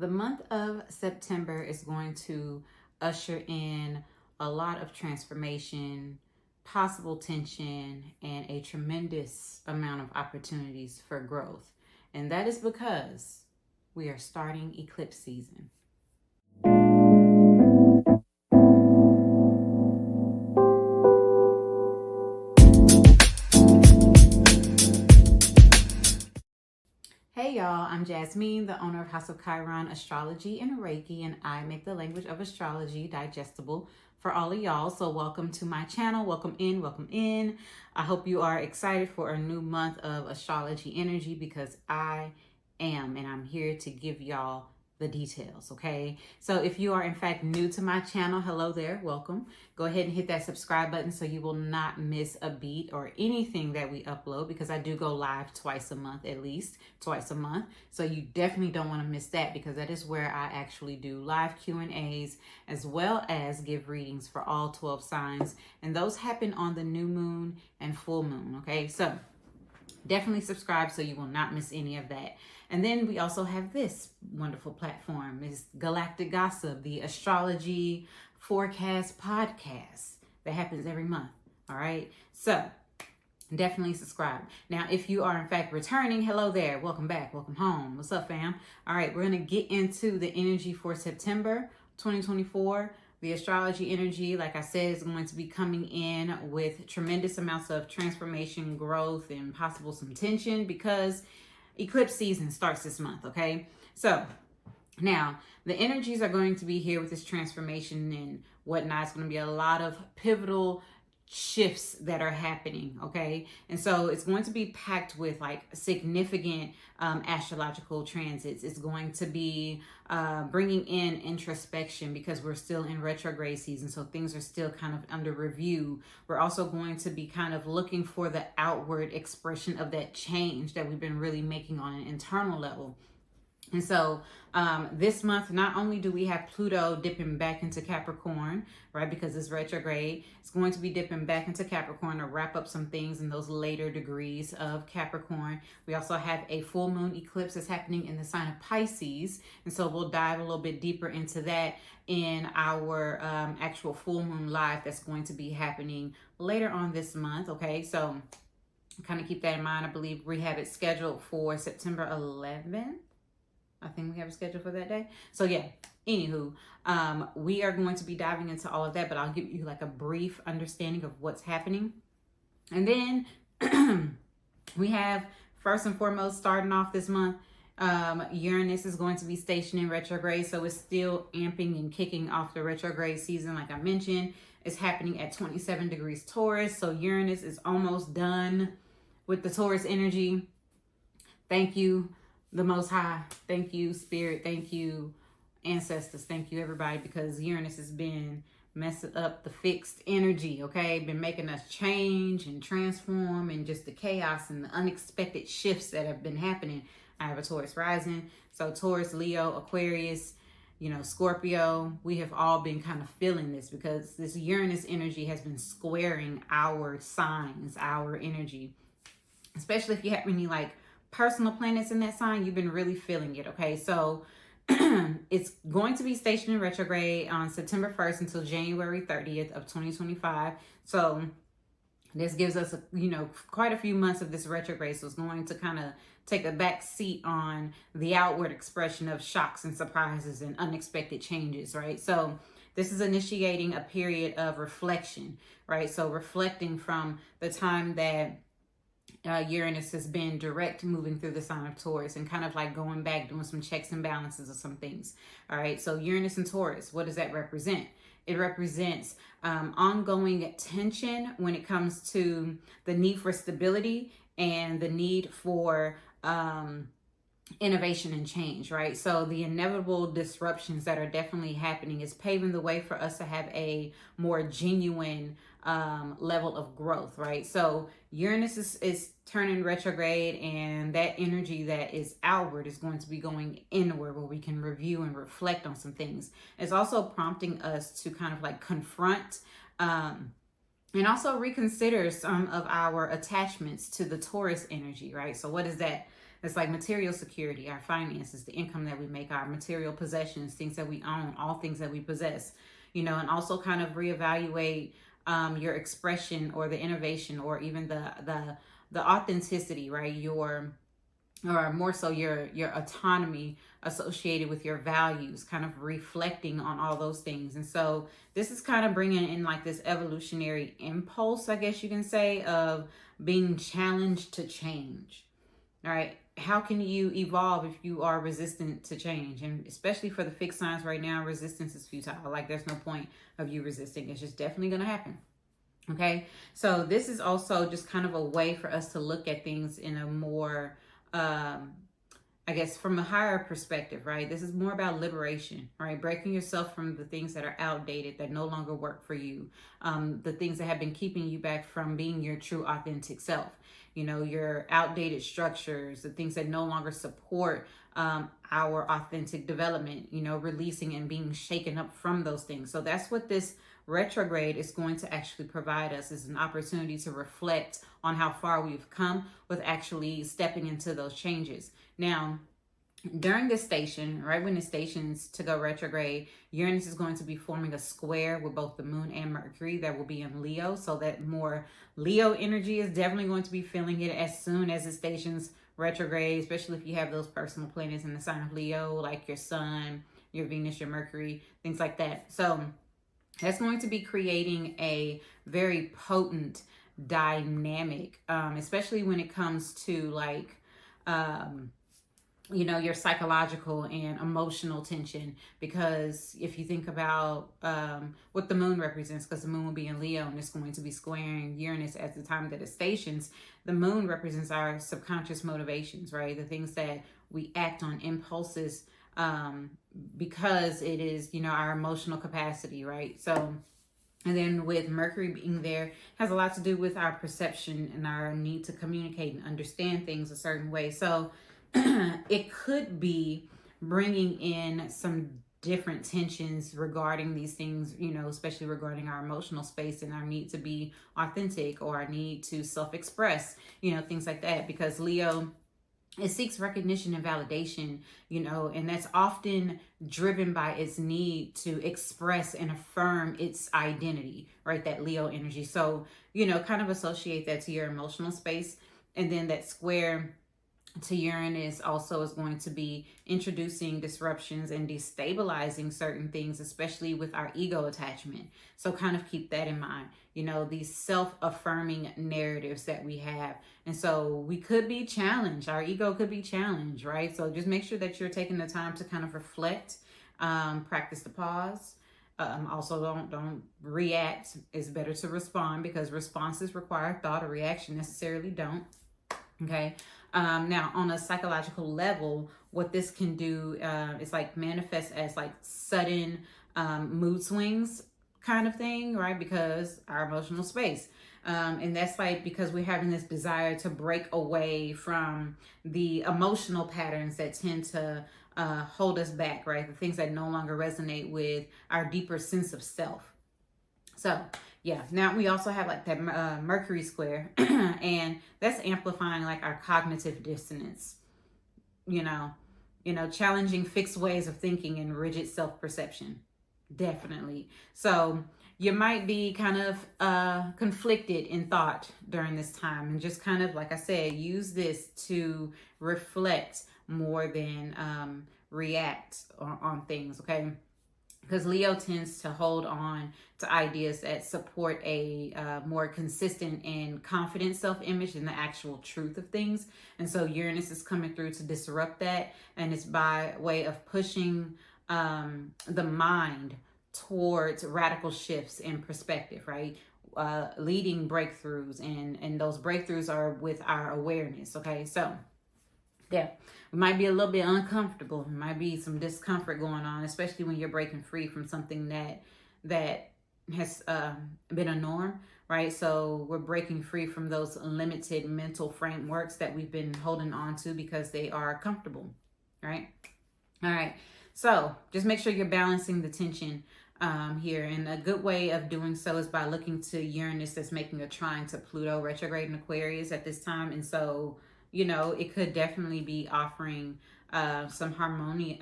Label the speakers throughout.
Speaker 1: The month of September is going to usher in a lot of transformation, possible tension, and a tremendous amount of opportunities for growth. And that is because we are starting eclipse season. Hey y'all, I'm Jasmeen, the owner of House of Chiron Astrology and Reiki, and I make the language of astrology digestible for all of y'all. So welcome to my channel. Welcome in, welcome in. I hope you are excited for a new month of astrology energy because I am, and I'm here to give y'all the details, okay? So if you are in fact new to my channel, hello there, welcome. Go ahead and hit that subscribe button so you will not miss a beat or anything that we upload, because I do go live twice a month, at least twice a month. So you definitely don't want to miss that, because that is where I actually do live Q&As as well as give readings for all 12 signs. And those happen on the new moon and full moon, okay? So definitely subscribe so you will not miss any of that. And then we also have this wonderful platform, is Galactic Gossip, the astrology forecast podcast that happens every month. All right. So definitely subscribe. Now, if you are in fact returning, hello there. Welcome back. Welcome home. What's up, fam? All right. We're going to get into the energy for September 2024. The astrology energy, like I said, is going to be coming in with tremendous amounts of transformation, growth, and possible some tension, because eclipse season starts this month, okay? So now the energies are going to be here with this transformation and whatnot. It's going to be a lot of pivotal shifts that are happening, okay? And so it's going to be packed with like significant astrological transits. It's going to be bringing in introspection, because we're still in retrograde season, so things are still kind of under review. We're also going to be kind of looking for the outward expression of that change that we've been really making on an internal level. And so this month, not only do we have Pluto dipping back into Capricorn, right, because it's retrograde, it's going to be dipping back into Capricorn to wrap up some things in those later degrees of Capricorn. We also have a full moon eclipse that's happening in the sign of Pisces. And so we'll dive a little bit deeper into that in our actual full moon live that's going to be happening later on this month, okay? So kind of keep that in mind. I believe we have it scheduled for September 11th. I think we have a schedule for that day. So yeah, anywho, we are going to be diving into all of that, but I'll give you like a brief understanding of what's happening. And then we have, first and foremost, starting off this month, Uranus is going to be stationed in retrograde. So it's still amping and kicking off the retrograde season. Like I mentioned, it's happening at 27 degrees Taurus. So Uranus is almost done with the Taurus energy. Thank you, the Most High. Thank you, Spirit. Thank you, ancestors. Thank you, everybody, because Uranus has been messing up the fixed energy, okay? Been making us change and transform, and just the chaos and the unexpected shifts that have been happening. I have a Taurus rising. So Taurus, Leo, Aquarius, Scorpio, we have all been kind of feeling this, because this Uranus energy has been squaring our signs, our energy. Especially if you have any like personal planets in that sign, you've been really feeling it, okay? So it's going to be stationed in retrograde on September 1st until January 30th of 2025. So this gives us, quite a few months of this retrograde. So it's going to kind of take a back seat on the outward expression of shocks and surprises and unexpected changes, right? So this is initiating a period of reflection, right? So reflecting from the time that Uranus has been direct moving through the sign of Taurus, and kind of like going back, doing some checks and balances of some things. All right. So Uranus and Taurus, what does that represent? It represents ongoing tension when it comes to the need for stability and the need for innovation and change, right? So the inevitable disruptions that are definitely happening is paving the way for us to have a more genuine level of growth, right? So Uranus is turning retrograde, and that energy that is outward is going to be going inward, where we can review and reflect on some things. It's also prompting us to kind of like confront and also reconsider some of our attachments to the Taurus energy, right? So what is that? It's like material security, our finances, the income that we make, our material possessions, things that we own, all things that we possess, you know, and also kind of reevaluate your expression or the innovation or even the authenticity, right? Or more so your autonomy associated with your values, kind of reflecting on all those things. And so this is kind of bringing in like this evolutionary impulse, I guess you can say, of being challenged to change. All right, how can you evolve if you are resistant to change? And especially for the fixed signs right now, resistance is futile. Like there's no point of you resisting. It's just definitely going to happen. Okay, so this is also just kind of a way for us to look at things in a more I guess from a higher perspective, right? This is more about liberation, right? Breaking yourself from the things that are outdated, that no longer work for you, the things that have been keeping you back from being your true authentic self. You know, your outdated structures, the things that no longer support our authentic development, you know, releasing and being shaken up from those things. So that's what this retrograde is going to actually provide us, is an opportunity to reflect on how far we've come with actually stepping into those changes. Now, during this station, right when it stations to go retrograde, Uranus is going to be forming a square with both the moon and Mercury that will be in Leo. So that more Leo energy is definitely going to be feeling it as soon as it stations retrograde, especially if you have those personal planets in the sign of Leo, like your sun, your Venus, your Mercury, things like that. So that's going to be creating a very potent dynamic, especially when it comes to like, you know, your psychological and emotional tension. Because if you think about what the moon represents, because the moon will be in Leo and it's going to be squaring Uranus at the time that it stations, the moon represents our subconscious motivations, right? The things that we act on, impulses, because it is, you know, our emotional capacity, right? So, and then with Mercury being there, has a lot to do with our perception and our need to communicate and understand things a certain way. So it could be bringing in some different tensions regarding these things, you know, especially regarding our emotional space and our need to be authentic or our need to self-express, you know, things like that. Because Leo, it seeks recognition and validation, you know, and that's often driven by its need to express and affirm its identity, right? That Leo energy. So, you know, kind of associate that to your emotional space. And then that square to Uranus also is going to be introducing disruptions and destabilizing certain things, especially with our ego attachment. So kind of keep that in mind, you know, these self-affirming narratives that we have. And so we could be challenged. Our ego could be challenged, right? So just make sure that you're taking the time to kind of reflect, practice the pause. Also don't react. It's better to respond, because responses require thought. Or reaction necessarily don't. Okay. Now on a psychological level, what this can do is like manifest as like sudden mood swings kind of thing, right? Because our emotional space. And that's like because we're having this desire to break away from the emotional patterns that tend to hold us back, right? The things that no longer resonate with our deeper sense of self. So yeah, now we also have like that Mercury square, and that's amplifying like our cognitive dissonance, you know, challenging fixed ways of thinking and rigid self-perception. Definitely. So you might be kind of conflicted in thought during this time, and just kind of, like I said, use this to reflect more than react on things, okay? Because Leo tends to hold on to ideas that support a more consistent and confident self-image than the actual truth of things. And so Uranus is coming through to disrupt that. And it's by way of pushing the mind towards radical shifts in perspective, right? Leading breakthroughs. And those breakthroughs are with our awareness, okay? So yeah, it might be a little bit uncomfortable. There might be some discomfort going on, especially when you're breaking free from something that has been a norm, right? So we're breaking free from those limited mental frameworks that we've been holding on to because they are comfortable, right? All right. So just make sure you're balancing the tension here. And a good way of doing so is by looking to Uranus that's making a trine to Pluto retrograde in Aquarius at this time. And so you know, it could definitely be offering some harmony,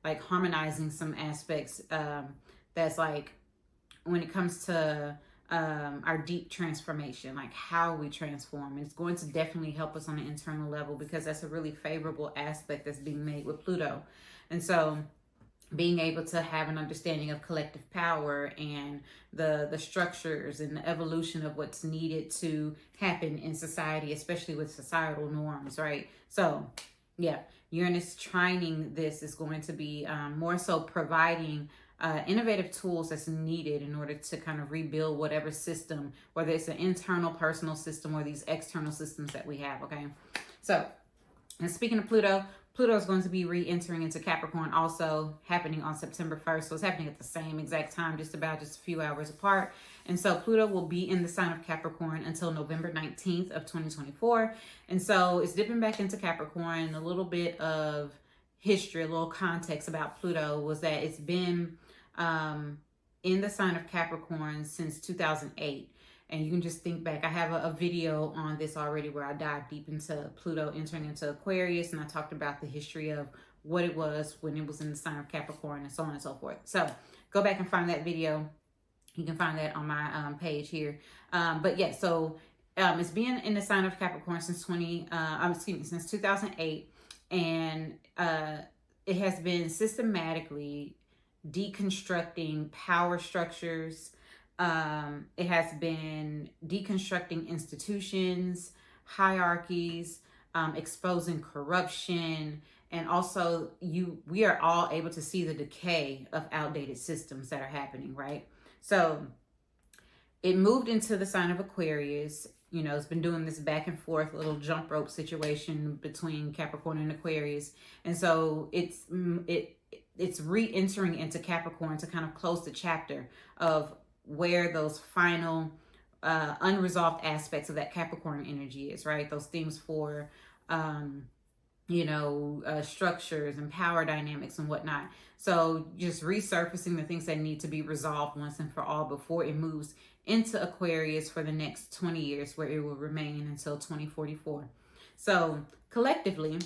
Speaker 1: like harmonizing some aspects that's like when it comes to our deep transformation, like how we transform. It's going to definitely help us on an internal level because that's a really favorable aspect that's being made with Pluto. And so being able to have an understanding of collective power and the structures and the evolution of what's needed to happen in society, especially with societal norms, right? So yeah, Uranus trining this is going to be more so providing innovative tools that's needed in order to kind of rebuild whatever system, whether it's an internal personal system or these external systems that we have, okay? So, and speaking of Pluto, Pluto is going to be re-entering into Capricorn, also happening on September 1st. So it's happening at the same exact time, just a few hours apart. And so Pluto will be in the sign of Capricorn until November 19th of 2024. And so it's dipping back into Capricorn. A little bit of history, a little context about Pluto was that it's been in the sign of Capricorn since 2008. And you can just think back. I have a video on this already where I dive deep into Pluto entering into Aquarius. And I talked about the history of what it was when it was in the sign of Capricorn and so on and so forth. So go back and find that video. You can find that on my page here. But yeah, so it's been in the sign of Capricorn since 2008. And it has been systematically deconstructing power structures. It has been deconstructing institutions, hierarchies, exposing corruption, and also we are all able to see the decay of outdated systems that are happening, right? So it moved into the sign of Aquarius. You know, it's been doing this back and forth little jump rope situation between Capricorn and Aquarius. And so it's re-entering into Capricorn to kind of close the chapter of where those final unresolved aspects of that Capricorn energy is, right? Those themes for, structures and power dynamics and whatnot. So just resurfacing the things that need to be resolved once and for all before it moves into Aquarius for the next 20 years, where it will remain until 2044. So collectively,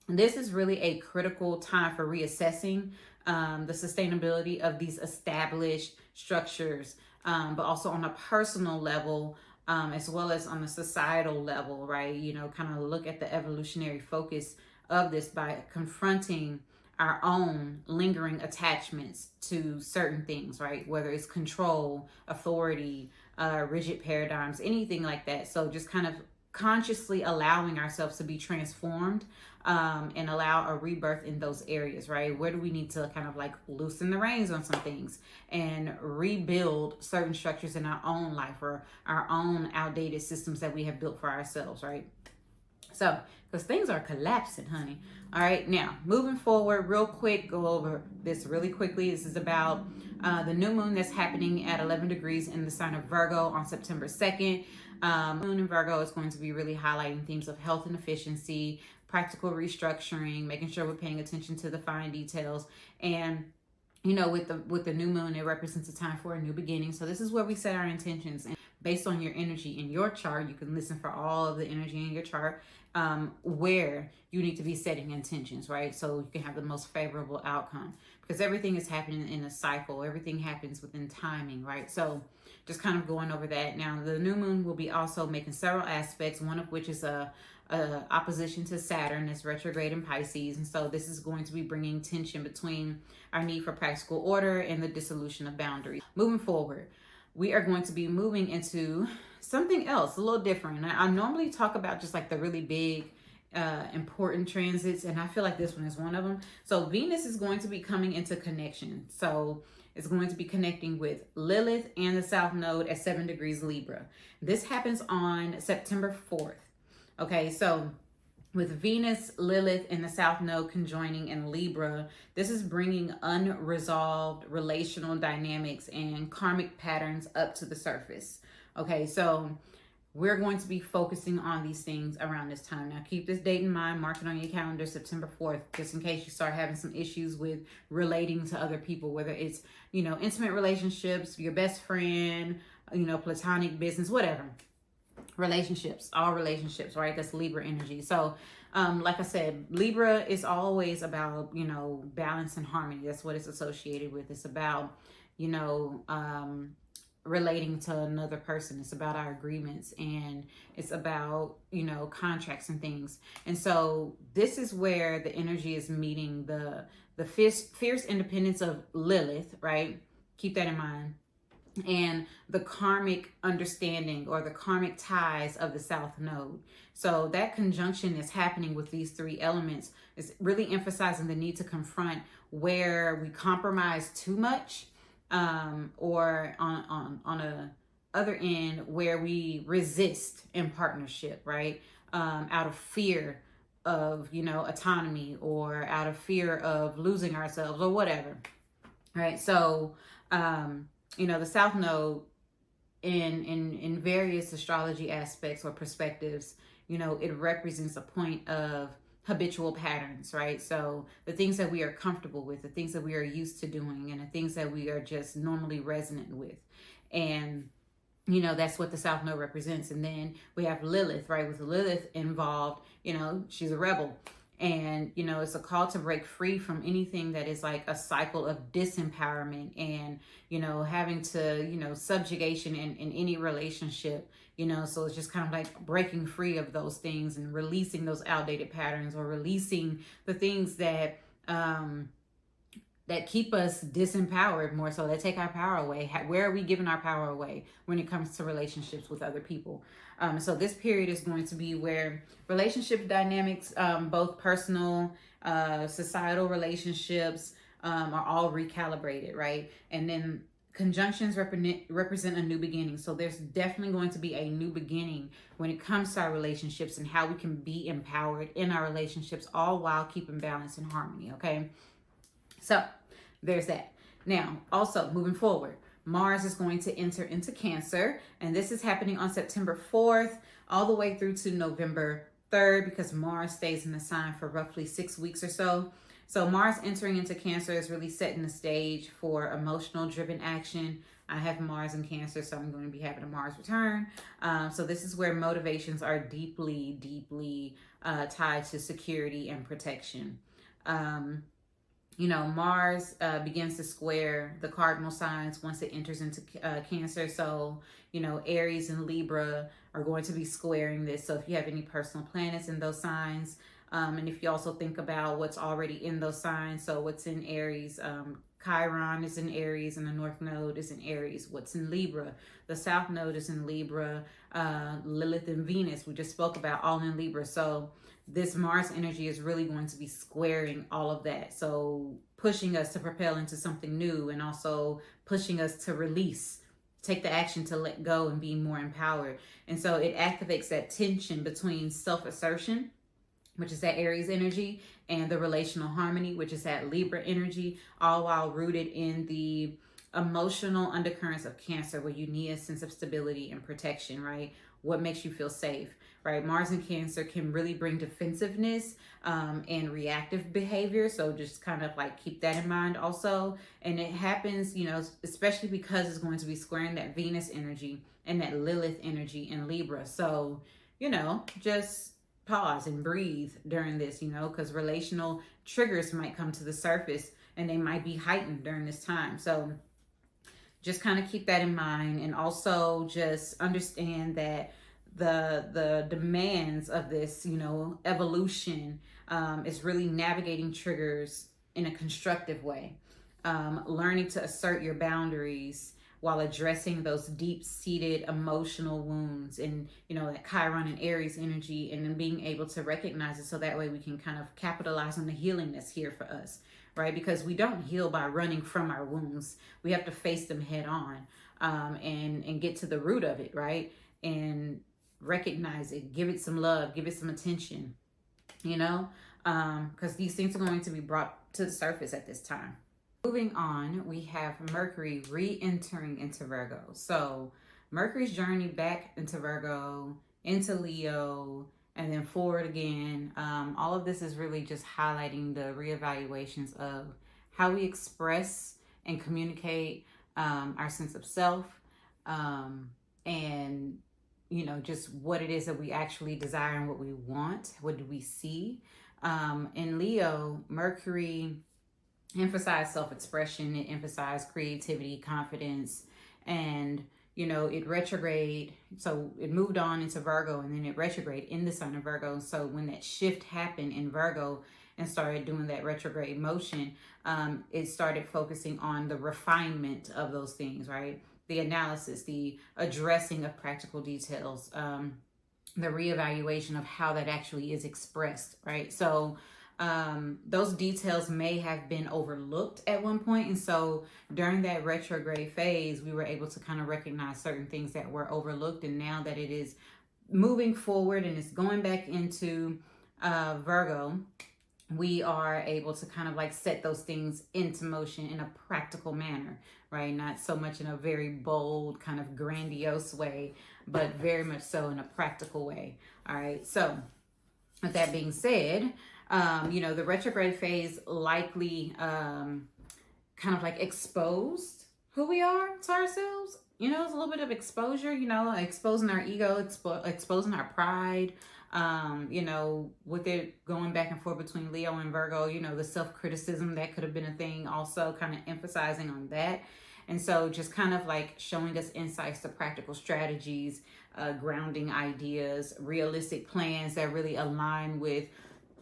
Speaker 1: this is really a critical time for reassessing the sustainability of these established structures, but also on a personal level, as well as on a societal level, right? You know, kind of look at the evolutionary focus of this by confronting our own lingering attachments to certain things, right? Whether it's control, authority, rigid paradigms, anything like that. So just kind of consciously allowing ourselves to be transformed and allow a rebirth in those areas, right? Where do we need to kind of like loosen the reins on some things and rebuild certain structures in our own life or our own outdated systems that we have built for ourselves, right? So, because things are collapsing, honey. All right, now moving forward real quick, go over this really quickly. This is about the new moon that's happening at 11 degrees in the sign of Virgo on September 2nd. Moon in Virgo is going to be really highlighting themes of health and efficiency, practical restructuring, making sure we're paying attention to the fine details. And you know, with the new moon, it represents a time for a new beginning. So this is where we set our intentions, and based on your energy in your chart, you can listen for all of the energy in your chart, where you need to be setting intentions, right? So you can have the most favorable outcome, because everything is happening in a cycle. Everything happens within timing, right? So just kind of going over that. Now, the new moon will be also making several aspects, one of which is a opposition to Saturn that's retrograde in Pisces. And so this is going to be bringing tension between our need for practical order and the dissolution of boundaries. Moving forward, we are going to be moving into something else, a little different. I normally talk about just like the really big, important transits, and I feel like this one is one of them. So Venus is going to be coming into connection. So it's going to be connecting with Lilith and the South Node at 7 degrees Libra. This happens on September 4th. Okay, so with Venus, Lilith, and the South Node conjoining in Libra, this is bringing unresolved relational dynamics and karmic patterns up to the surface. Okay, so we're going to be focusing on these things around this time. Now, keep this date in mind, mark it on your calendar, September 4th, just in case you start having some issues with relating to other people, whether it's, you know, intimate relationships, your best friend, you know, platonic business, whatever. relationships, all relationships, right? That's Libra energy. So like I said, Libra is always about, you know, balance and harmony. That's what it's associated with. It's about, you know, relating to another person. It's about our agreements, and it's about, you know, contracts and things. And so this is where the energy is meeting the fierce independence of Lilith, right? Keep that in mind. And the karmic understanding or the karmic ties of the South Node. So that conjunction is happening with these three elements is really emphasizing the need to confront where we compromise too much, or on a other end where we resist in partnership, right? Out of fear of, you know, autonomy, or out of fear of losing ourselves, or whatever, right? So you know, the South Node in various astrology aspects or perspectives, you know, it represents a point of habitual patterns, right? So the things that we are comfortable with, the things that we are used to doing, and the things that we are just normally resonant with. And, you know, that's what the South Node represents. And then we have Lilith, right? With Lilith involved, you know, she's a rebel. And, you know, it's a call to break free from anything that is like a cycle of disempowerment and, you know, having to, you know, subjugation in any relationship, you know. So it's just kind of like breaking free of those things and releasing those outdated patterns, or releasing the things that that keep us disempowered, more so, that take our power away. Where are we giving our power away when it comes to relationships with other people? So this period is going to be where relationship dynamics, both personal, societal relationships, are all recalibrated, right? And then conjunctions represent a new beginning. So there's definitely going to be a new beginning when it comes to our relationships and how we can be empowered in our relationships, all while keeping balance and harmony, okay? So there's that. Now, also moving forward, Mars is going to enter into Cancer, and this is happening on September 4th all the way through to November 3rd, because Mars stays in the sign for roughly 6 weeks or so. So Mars entering into Cancer is really setting the stage for emotional driven action. I have Mars in Cancer, so I'm going to be having a Mars return. So this is where motivations are deeply, deeply tied to security and protection. You know, Mars begins to square the cardinal signs once it enters into Cancer. So, you know, Aries and Libra are going to be squaring this. So if you have any personal planets in those signs, and if you also think about what's already in those signs, so what's in Aries, Chiron is in Aries, and the North Node is in Aries. What's in Libra? The South Node is in Libra. Lilith and Venus, we just spoke about, all in Libra. So this Mars energy is really going to be squaring all of that. So pushing us to propel into something new, and also pushing us to release, take the action to let go and be more empowered. And so it activates that tension between self-assertion, which is that Aries energy, and the relational harmony, which is that Libra energy, all while rooted in the emotional undercurrents of Cancer, where you need a sense of stability and protection, right? What makes you feel safe, right? Mars in Cancer can really bring defensiveness and reactive behavior. So just kind of like keep that in mind also. And it happens, you know, especially because it's going to be squaring that Venus energy and that Lilith energy in Libra. So, you know, just pause and breathe during this, you know, because relational triggers might come to the surface and they might be heightened during this time. So just kind of keep that in mind, and also just understand that the demands of this, you know, evolution is really navigating triggers in a constructive way, learning to assert your boundaries while addressing those deep-seated emotional wounds, and, you know, that Chiron and Aries energy, and then being able to recognize it, so that way we can kind of capitalize on the healing that's here for us, right? Because we don't heal by running from our wounds. We have to face them head on, and get to the root of it, right? And recognize it, give it some love, give it some attention, you know, because these things are going to be brought to the surface at this time. Moving on, we have Mercury re-entering into Virgo. So Mercury's journey back into Virgo, into Leo, and then forward again. All of this is really just highlighting the reevaluations of how we express and communicate our sense of self, and just what it is that we actually desire and what we want. What do we see? In Leo, Mercury emphasized self-expression. It emphasized creativity, confidence, and it retrograde. So it moved on into Virgo, and then it retrograde in the sign of Virgo. So when that shift happened in Virgo and started doing that retrograde motion, it started focusing on the refinement of those things, right? The analysis, the addressing of practical details, the reevaluation of how that actually is expressed, right? So those details may have been overlooked at one point, and so during that retrograde phase, we were able to kind of recognize certain things that were overlooked. And now that it is moving forward and it's going back into Virgo, we are able to kind of like set those things into motion in a practical manner, right? Not so much in a very bold, kind of grandiose way, but very much so in a practical way. All right. So with that being said, the retrograde phase likely kind of like exposed who we are to ourselves. It's a little bit of exposure, exposing our ego, exposing our pride. With it going back and forth between Leo and Virgo, the self-criticism that could have been a thing, also kind of emphasizing on that. And so just kind of like showing us insights to practical strategies, grounding ideas, realistic plans that really align with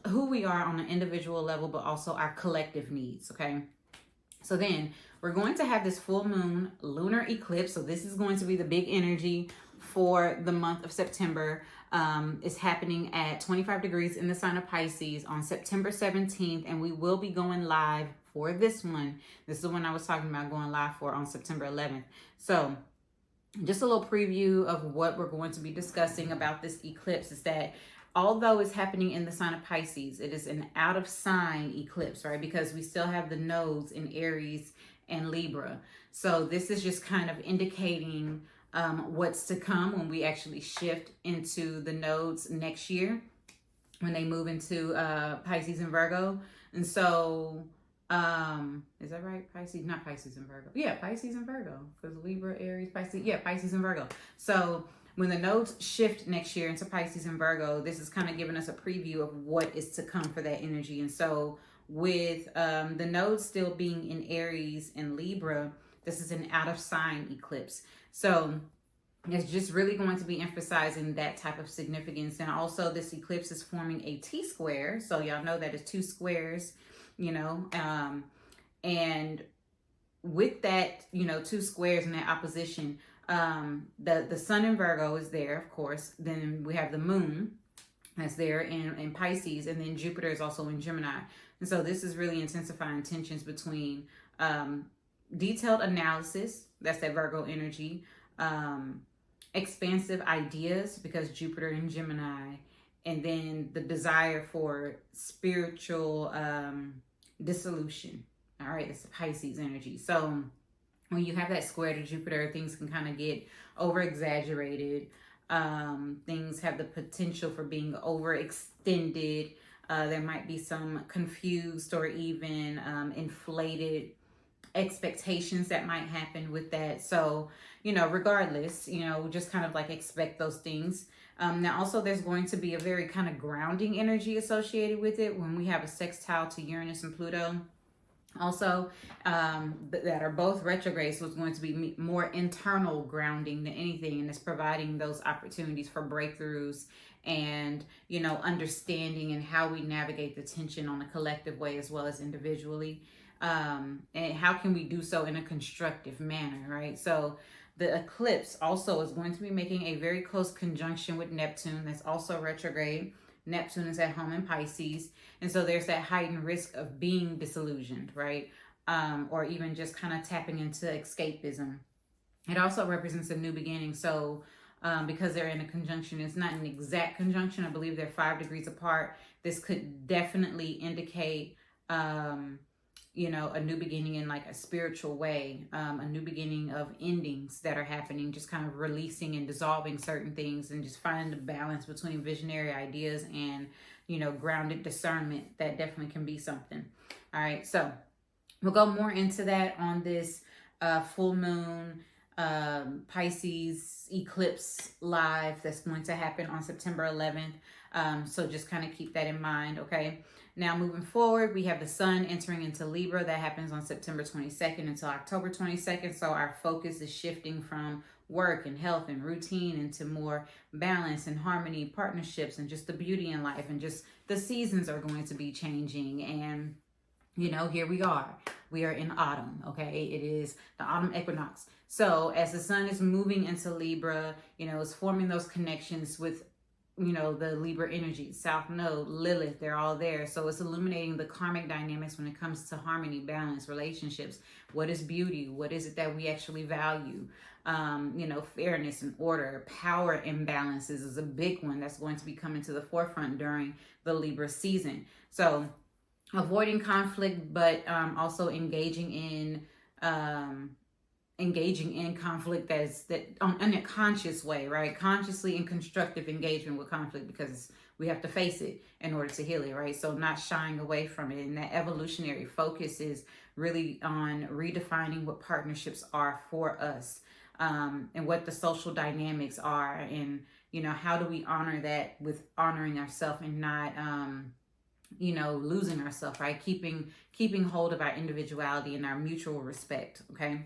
Speaker 1: who we are on an individual level, but also our collective needs. Okay. So then we're going to have this full moon lunar eclipse. So this is going to be the big energy for the month of September. It's happening at 25 degrees in the sign of Pisces on September 17th. And we will be going live for this one. This is the one I was talking about going live for on September 11th. So just a little preview of what we're going to be discussing about this eclipse is that although it's happening in the sign of Pisces, it is an out of sign eclipse, right? Because we still have the nodes in Aries and Libra. So this is just kind of indicating what's to come when we actually shift into the nodes next year, when they move into Pisces and Virgo. And so, is that right? Pisces, not Pisces and Virgo. Yeah, Pisces and Virgo, because Libra, Aries, Pisces. Yeah, Pisces and Virgo. So when the nodes shift next year into Pisces and Virgo, this is kind of giving us a preview of what is to come for that energy. And so with the nodes still being in Aries and Libra, this is an out of sign eclipse. So it's just really going to be emphasizing that type of significance. And also this eclipse is forming a T-square. So y'all know that it's two squares, and with that, two squares in that opposition, the sun in Virgo is there, of course. Then we have the moon that's there in Pisces, and then Jupiter is also in Gemini. And so this is really intensifying tensions between detailed analysis, that's that Virgo energy, expansive ideas, because Jupiter in Gemini, and then the desire for spiritual dissolution. All right, it's the Pisces energy. So when you have that square to Jupiter, things can kind of get over exaggerated. Things have the potential for being overextended. There might be some confused or even inflated expectations that might happen with that. So, regardless, just kind of like expect those things. Now, also, there's going to be a very kind of grounding energy associated with it when we have a sextile to Uranus and Pluto. Also, that are both retrograde, so it's going to be more internal grounding than anything, and it's providing those opportunities for breakthroughs and understanding and how we navigate the tension on a collective way as well as individually, and how can we do so in a constructive manner, right? So the eclipse also is going to be making a very close conjunction with Neptune, that's also retrograde. Neptune is at home in Pisces. And so there's that heightened risk of being disillusioned, right? Or even just kind of tapping into escapism. It also represents a new beginning. So because they're in a conjunction, it's not an exact conjunction. I believe they're 5 degrees apart. This could definitely indicate, a new beginning in like a spiritual way, a new beginning of endings that are happening, just kind of releasing and dissolving certain things and just finding the balance between visionary ideas and, grounded discernment. That definitely can be something. All right. So we'll go more into that on this full moon Pisces eclipse live that's going to happen on September 11th. So just kind of keep that in mind, okay? Now, moving forward, we have the sun entering into Libra. That happens on September 22nd until October 22nd. So our focus is shifting from work and health and routine into more balance and harmony, partnerships, and just the beauty in life. And just the seasons are going to be changing. And, you know, here we are. We are in autumn, okay? It is the autumn equinox. So as the sun is moving into Libra, you know, it's forming those connections with, you know, the Libra energy, South Node, Lilith, they're all there. So it's illuminating the karmic dynamics when it comes to harmony, balance, relationships. What is beauty? What is it that we actually value? You know, fairness and order, power imbalances is a big one that's going to be coming to the forefront during the Libra season. So avoiding conflict, but also engaging in conflict that in a conscious way, right? Consciously and constructive engagement with conflict, because we have to face it in order to heal it, right? So not shying away from it. And that evolutionary focus is really on redefining what partnerships are for us, and what the social dynamics are, and, you know, how do we honor that with honoring ourselves and not, you know, losing ourselves, right? Keeping hold of our individuality and our mutual respect, okay?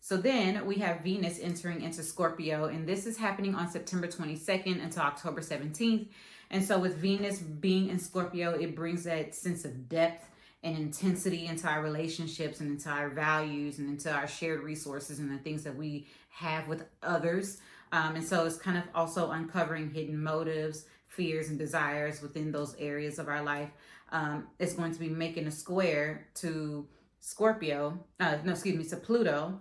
Speaker 1: So then we have Venus entering into Scorpio, and this is happening on September 22nd until October 17th. And so with Venus being in Scorpio, it brings that sense of depth and intensity into our relationships and into our values and into our shared resources and the things that we have with others. And so it's kind of also uncovering hidden motives, fears, and desires within those areas of our life. It's going to be making a square to to Pluto.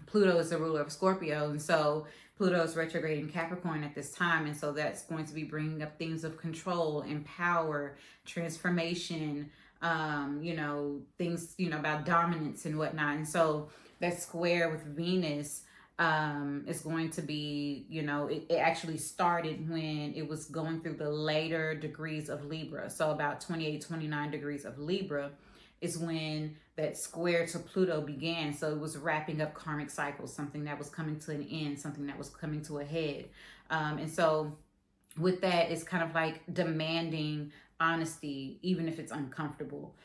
Speaker 1: Pluto is the ruler of Scorpio, and so Pluto is retrograde in Capricorn at this time, and so that's going to be bringing up themes of control and power, transformation, you know, things, you know, about dominance and whatnot. And so that square with Venus is going to be, you know, it actually started when it was going through the later degrees of Libra. So about 28, 29 degrees of Libra is when that square to Pluto began. So it was wrapping up karmic cycles, something that was coming to an end, something that was coming to a head. And so with that, it's kind of like demanding honesty, even if it's uncomfortable.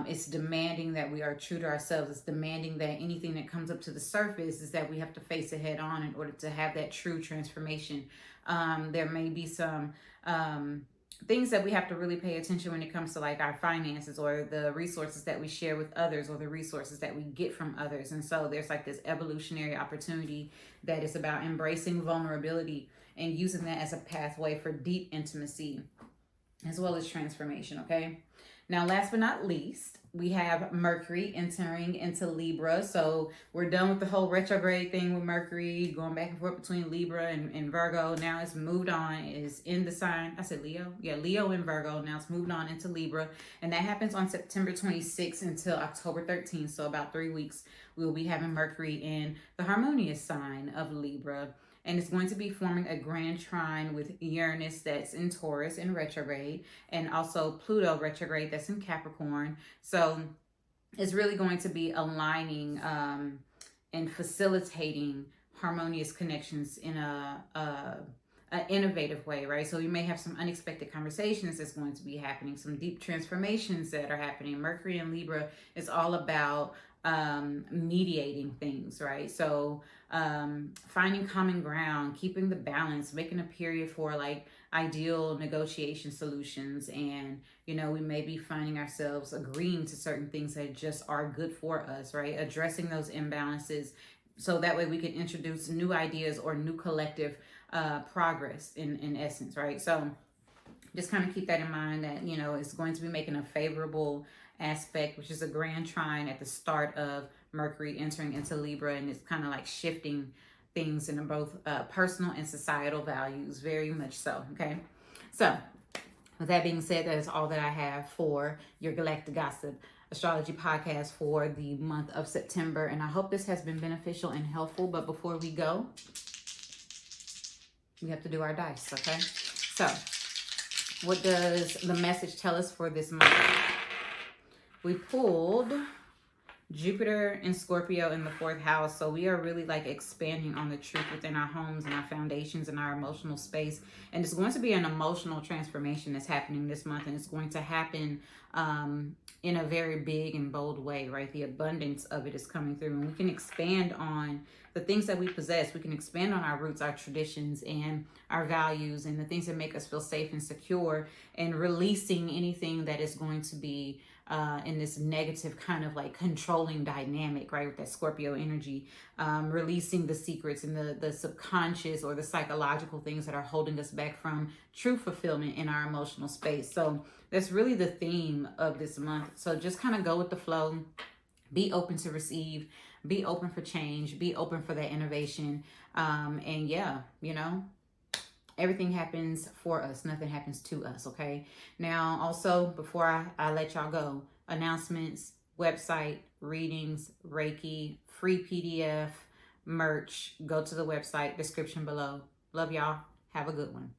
Speaker 1: It's demanding that we are true to ourselves. It's demanding that anything that comes up to the surface is that we have to face it head on in order to have that true transformation. There may be some things that we have to really pay attention when it comes to like our finances or the resources that we share with others or the resources that we get from others. And so there's like this evolutionary opportunity that is about embracing vulnerability and using that as a pathway for deep intimacy as well as transformation, okay? Now, last but not least, we have Mercury entering into Libra. So we're done with the whole retrograde thing with Mercury, going back and forth between Libra and Virgo. Now it's moved on, is in the sign, I said Leo? Yeah, Leo and Virgo. Now it's moved on into Libra. And that happens on September 26th until October 13th. So about 3 weeks, we will be having Mercury in the harmonious sign of Libra. And it's going to be forming a grand trine with Uranus that's in Taurus in retrograde, and also Pluto retrograde that's in Capricorn. So it's really going to be aligning and facilitating harmonious connections in an innovative way, right? So you may have some unexpected conversations that's going to be happening, some deep transformations that are happening. Mercury in Libra is all about mediating things, right? So finding common ground, keeping the balance, making a period for like ideal negotiation solutions. And, you know, we may be finding ourselves agreeing to certain things that just are good for us, right? Addressing those imbalances so that way we can introduce new ideas or new collective progress in essence, right? So just kind of keep that in mind that, you know, it's going to be making a favorable aspect, which is a grand trine at the start of Mercury entering into Libra, and it's kind of like shifting things in both personal and societal values, very much so, okay? So with that being said, that is all that I have for your Galactic Gossip Astrology podcast for the month of September, and I hope this has been beneficial and helpful. But before we go, we have to do our dice, okay? So what does the message tell us for this month? We pulled Jupiter in Scorpio in the 4th house. So we are really like expanding on the truth within our homes and our foundations and our emotional space. And it's going to be an emotional transformation that's happening this month. And it's going to happen in a very big and bold way, right? The abundance of it is coming through. And we can expand on the things that we possess. We can expand on our roots, our traditions, and our values, and the things that make us feel safe and secure, and releasing anything that is going to be in this negative kind of like controlling dynamic, right? With that Scorpio energy, releasing the secrets and the subconscious or the psychological things that are holding us back from true fulfillment in our emotional space. So that's really the theme of this month. So just kind of go with the flow, be open to receive, be open for change, be open for that innovation. And yeah, you know, everything happens for us. Nothing happens to us, okay? Now, also, before I let y'all go, announcements, website, readings, Reiki, free PDF, merch. Go to the website, description below. Love y'all. Have a good one.